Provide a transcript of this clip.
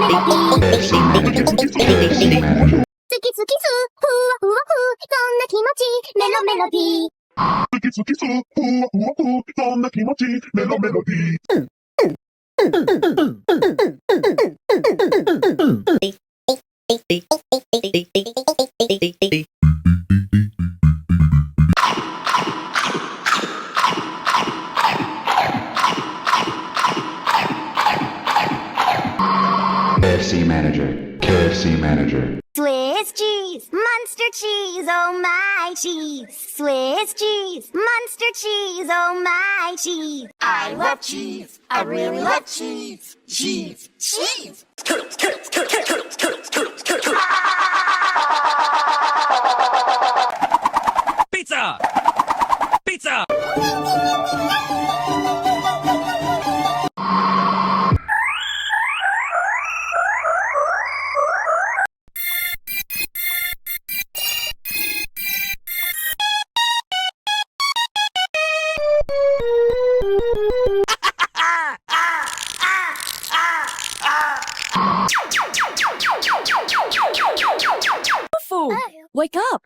KFC manager. KFC manager. 好き好きすふわふわふそんな気持ちメロメロディー好き好きすふわふわふそんな気持ちメロメロディー KFC manager. KFC manager. Swiss cheese, Munster cheese, oh my cheese. Swiss cheese, Munster cheese, oh my cheese. I love cheese. I really love cheese. Cheese. Cheese. Skittles, Skittles, Skittles, Skittles, Skittles, Skittles, Skittles. Pizza! Pizza! Wolfoo, wake up!